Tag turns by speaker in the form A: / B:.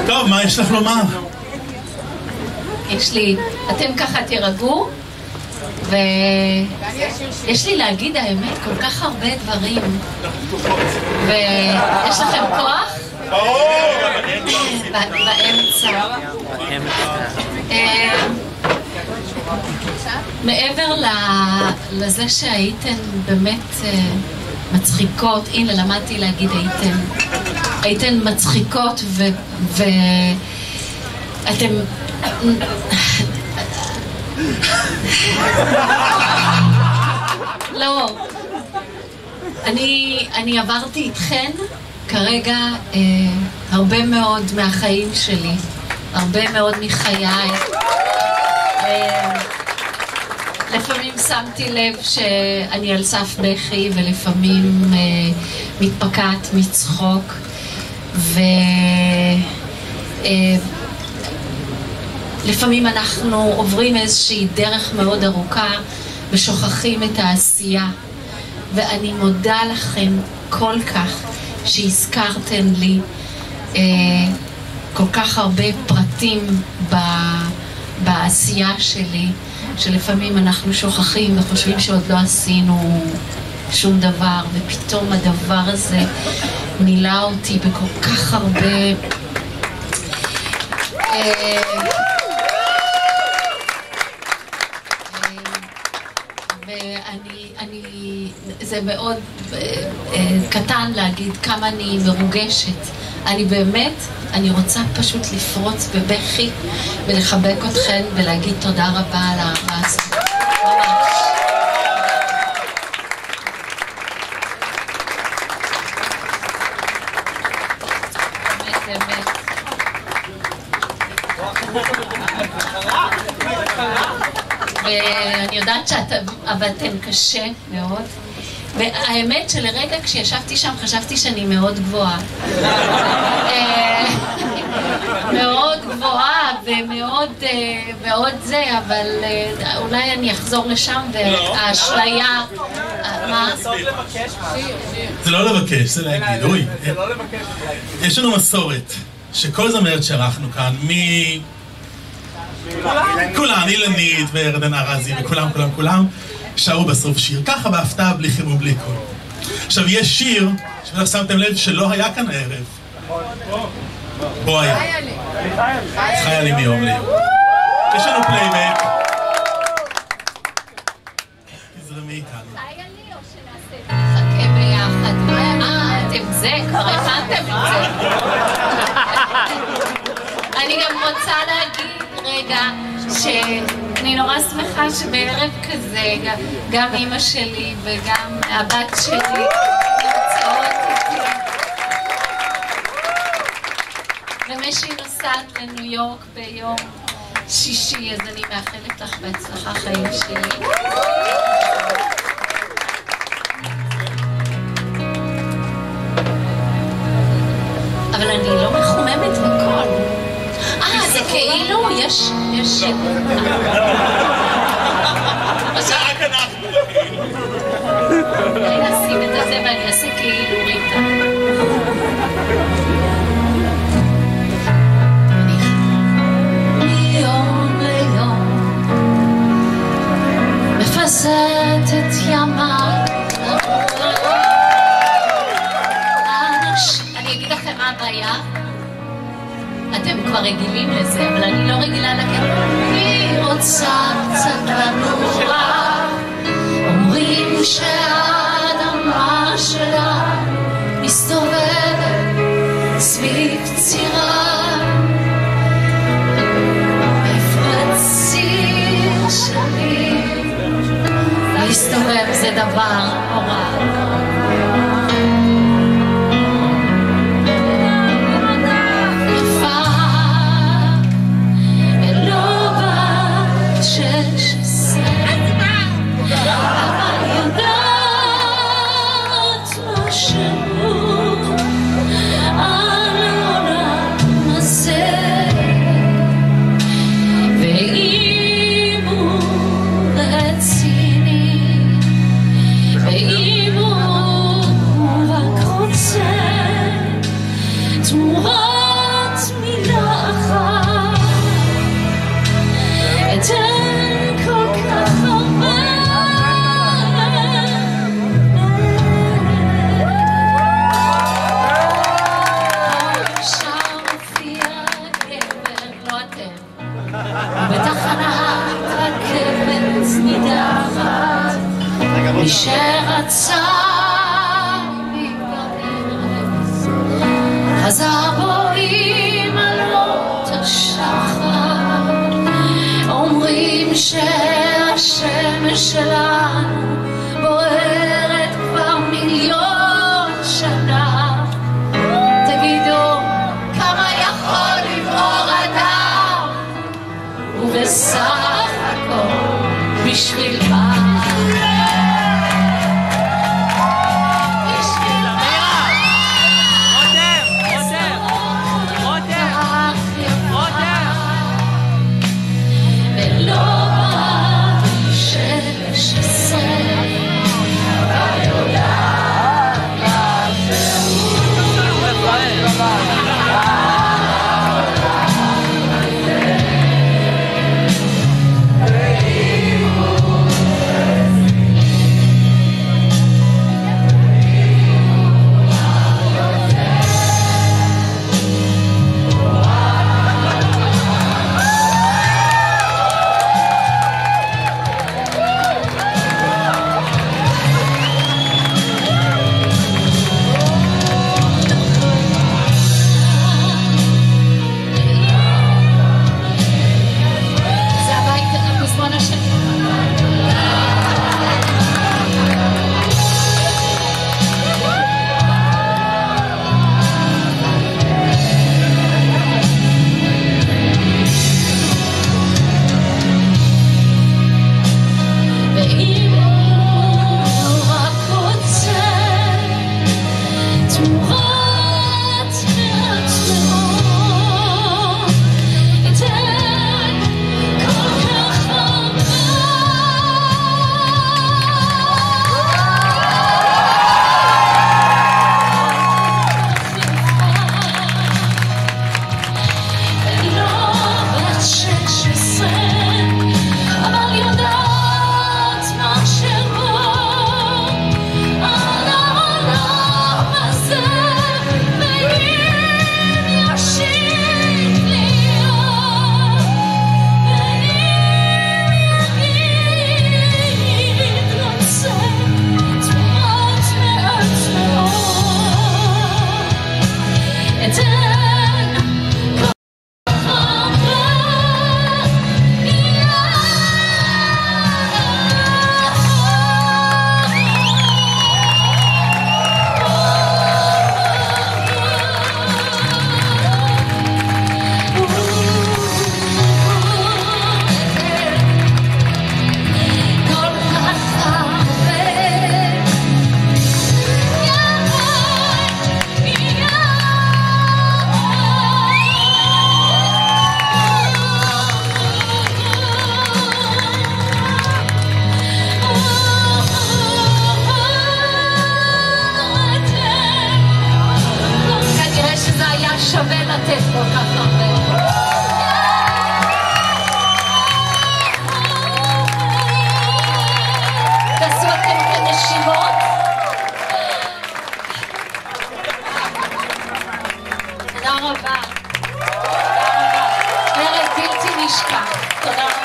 A: טוב, מה יש לך לומר?
B: יש לי, אתם ככה תירגעו, ויש לי להגיד האמת כל כך הרבה דברים, ויש לכם כוח? באמצע. מעבר לזה שהייתן באמת מצחיקות, הנה למדתי להגיד הייתן מצחיקות ואתם לא, אני עברתי איתכן כרגע הרבה מאוד מהחיים שלי, הרבה מאוד מחיי. לפעמים שמתי לב שאני על סף בכי ולפעמים מתפקעת מצחוק, לפעמים אנחנו עוברים איזושהי דרך מאוד ארוכה ושוכחים את העשייה, ואני מודה לכם כל כך שהזכרתם לי כל כך הרבה פרטים בעשייה שלי, שלפעמים אנחנו שוכחים וחושבים שעוד לא עשינו שום דבר, ופתאום הדבר הזה מילא אותי בכל כך הרבה זה מאוד קטן להגיד כמה אני מרוגשת. אני באמת, אני רוצה פשוט לפרוץ בבכי ולחבק אתכן ולהגיד תודה רבה על האהבה הזאת. ממש. באמת. ואני יודעת שעבדתם קשה מאוד, והאמת שלרגע כשישבתי שם חשבתי שאני מאוד גבוהה. מאוד גבוהה ומאוד זה, אבל אולי אני אחזור לשם והאשליה... מה?
A: זה לא לבקש, זה להגיד. אוי, יש לנו מסורת שכל זמרת שערכנו כאן, כולם, אילנית וירדן ארזי וכולם שרו בסוף שיר, ככה בהפתעה בלי חימום ובלי קול. עכשיו יש שיר שבטח שמתם לב שלא היה כאן הערב. בוא היה. חיה לי מיום ליום. יש לנו פלייבק. תזרמי איתנו.
B: חיה לי או שנעשה נחכה ביחד? אתם זה, כבר הכנתם את זה. אני גם רוצה להגיד רגע שאני נורא שמחה שבערב כזה גם אמא שלי וגם הבת שלי נמצאות איתי. ומשהיא נוסעת לניו יורק ביום שישי, אז אני מאחלת לך בהצלחה חיים שלי. אבל אני לא מחוממת בכל. זה כאילו, יש...
A: זה רק אנחנו.
B: אני אשים את זה ואני אעשה כאילו ריטה. מיום ליום מפזרת את ימה. אני אגיד לכם מה הבעיה? אתם כבר רגילים לזה, אבל אני לא רגילה להגיד אני רוצה קצת לנוע. אומרים שהאדמה שלה מסתובבת סביב צירה, מפרצים שלי להסתובב זה דבר נורא. שלנו בוערת כבר מיליון שנה. תגידו, כמה יכול לבעור אדם, ובסך הכל בשביל מה? שווה לתת כל כך הרבה. תעשו אתם כנשימות. תודה רבה. תודה רבה. ערב בלתי נשכח. תודה רבה.